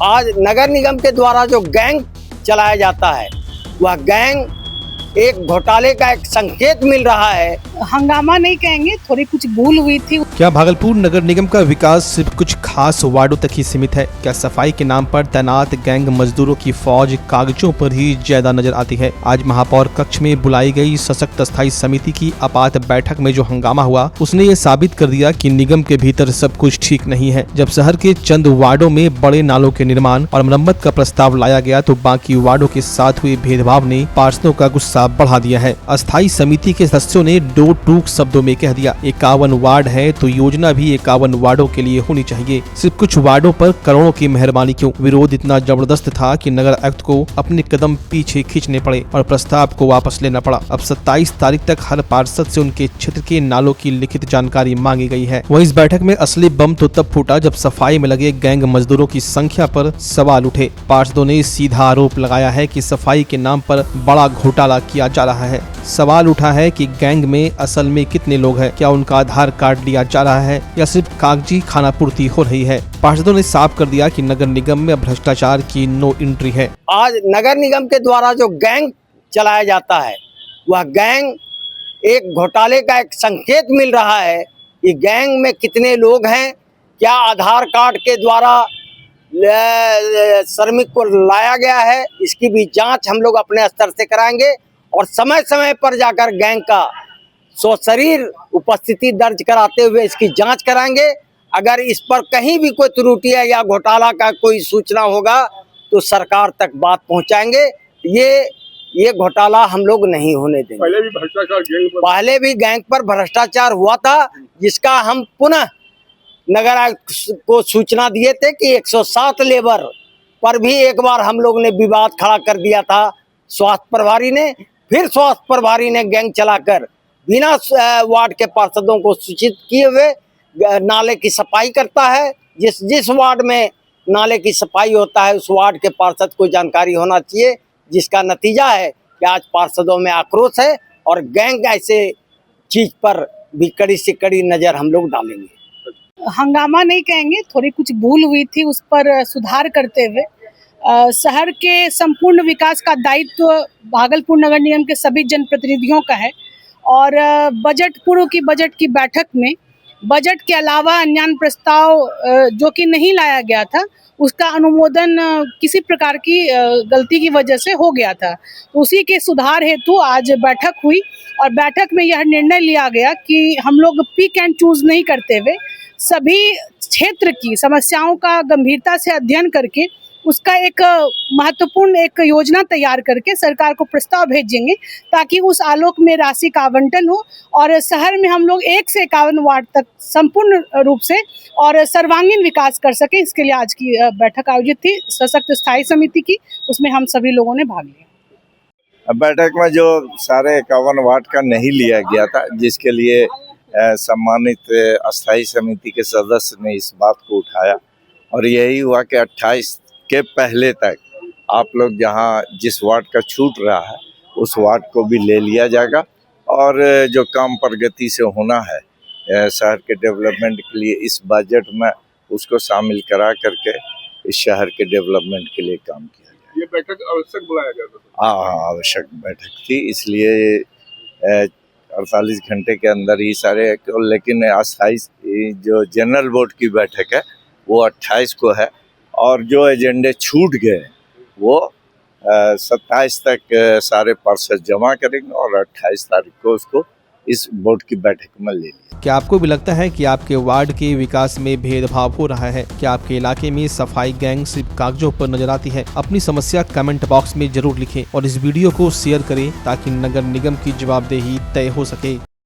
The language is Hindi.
आज नगर निगम के द्वारा जो गैंग चलाया जाता है, वह गैंग एक घोटाले का एक संकेत मिल रहा है। हंगामा नहीं कहेंगे, थोड़ी कुछ भूल हुई थी। क्या भागलपुर नगर निगम का विकास सिर्फ कुछ खास वार्डों तक ही सीमित है? क्या सफाई के नाम पर तैनात गैंग मजदूरों की फौज कागजों पर ही ज्यादा नजर आती है? आज महापौर कक्ष में बुलाई गई सशक्त स्थायी समिति की आपात बैठक में जो हंगामा हुआ, उसने ये साबित कर दिया कि निगम के भीतर सब कुछ ठीक नहीं है। जब शहर के चंद वार्डों में बड़े नालों के निर्माण और मरम्मत का प्रस्ताव लाया गया, तो बाकी वार्डों के साथ हुए भेदभाव ने पार्षदों का गुस्सा बढ़ा दिया है। अस्थायी समिति के सदस्यों ने दो टूक शब्दों में कह दिया, 51 वार्ड है तो योजना भी 51 वार्डों के लिए होनी चाहिए। सिर्फ कुछ वार्डों पर करोड़ों की मेहरबानी क्यों? विरोध इतना जबरदस्त था कि नगर आयुक्त को अपने कदम पीछे खींचने पड़े और प्रस्ताव को वापस लेना पड़ा। अब 27 तारीख तक हर पार्षद से उनके क्षेत्र के नालों की लिखित जानकारी मांगी गई है। वहीं इस बैठक में असली बम तो तब फूटा जब सफाई में लगे गैंग मजदूरों की संख्या पर सवाल उठे। पार्षदों ने सीधा आरोप लगाया है कि सफाई के नाम पर बड़ा घोटाला किया जा रहा है। सवाल उठा है कि गैंग में असल में कितने लोग हैं, क्या उनका आधार कार्ड लिया जा रहा है या सिर्फ कागजी खानापूर्ति हो रही है। पार्षदों ने साफ कर दिया कि नगर निगम में भ्रष्टाचार की नो एंट्री है। आज नगर निगम के द्वारा जो गैंग चलाया जाता है, वह गैंग एक घोटाले का एक संकेत मिल रहा है। ये गैंग में कितने लोग हैं, क्या आधार कार्ड के द्वारा श्रमिक को लाया गया है, इसकी भी जांच हम लोग अपने स्तर से कराएंगे और समय समय पर जाकर गैंग का सशरीर उपस्थिति दर्ज कराते हुए इसकी जांच कराएंगे। अगर इस पर कहीं भी कोई त्रुटि है या घोटाला का कोई सूचना होगा तो सरकार तक बात पहुंचाएंगे। ये घोटाला हम लोग नहीं होने देंगे। पहले भी गैंग पर भ्रष्टाचार हुआ था, जिसका हम पुनः नगर आयुक्त को सूचना दिए थे कि 107 लेबर पर भी एक बार हम लोग ने विवाद खड़ा कर दिया था स्वास्थ्य प्रभारी ने। फिर स्वास्थ्य प्रभारी ने गैंग चलाकर बिना वार्ड के पार्षदों को सूचित किए हुए नाले की सफाई करता है। जिस वार्ड में नाले की सफाई होता है उस वार्ड के पार्षद को जानकारी होना चाहिए, जिसका नतीजा है कि आज पार्षदों में आक्रोश है और गैंग ऐसे चीज पर भी कड़ी से कड़ी नजर हम लोग डालेंगे। हंगामा नहीं कहेंगे, थोड़ी कुछ भूल हुई थी, उस पर सुधार करते हुए शहर के संपूर्ण विकास का दायित्व भागलपुर नगर निगम के सभी जनप्रतिनिधियों का है। और पूर्व की बजट की बैठक में बजट के अलावा अन्य प्रस्ताव जो कि नहीं लाया गया था, उसका अनुमोदन किसी प्रकार की गलती की वजह से हो गया था। उसी के सुधार हेतु आज बैठक हुई और बैठक में यह निर्णय लिया गया कि हम लोग पिक एंड चूज नहीं करते हुए सभी क्षेत्र की समस्याओं का गंभीरता से अध्ययन करके उसका एक महत्वपूर्ण एक योजना तैयार करके सरकार को प्रस्ताव भेजेंगे, ताकि उस आलोक में राशि का आवंटन हो और शहर में हम लोग 1 से 51 वार्ड तक संपूर्ण रूप से और सर्वांगीण विकास कर सके। इसके लिए आज की बैठक आयोजित थी सशक्त स्थायी समिति की, उसमें हम सभी लोगों ने भाग लिया। बैठक में जो सारे 51 वार्ड का नहीं लिया गया था, जिसके लिए सम्मानित अस्थायी समिति के सदस्य ने इस बात को उठाया और यही हुआ कि 28 के पहले तक आप लोग जहां जिस वार्ड का छूट रहा है उस वार्ड को भी ले लिया जाएगा और जो काम प्रगति से होना है शहर के डेवलपमेंट के लिए इस बजट में उसको शामिल करा करके इस शहर के डेवलपमेंट के लिए काम किया जाए। ये बैठक आवश्यक बुलाया गया था? हाँ, आवश्यक बैठक थी, इसलिए 48 घंटे के अंदर ही सारे, लेकिन अस्थायी जो जनरल बोर्ड की बैठक है वो 28 को है और जो एजेंडे छूट गए वो 27 तक सारे पार्षद जमा करेंगे और 28 तारीख को उसको इस बोर्ड की बैठक में ले लिया। क्या आपको भी लगता है कि आपके वार्ड के विकास में भेदभाव हो रहा है? क्या आपके इलाके में सफाई गैंग सिर्फ कागजों पर नजर आती है? अपनी समस्या कमेंट बॉक्स में जरूर लिखें और इस वीडियो को शेयर करें ताकि नगर निगम की जवाबदेही तय हो सके।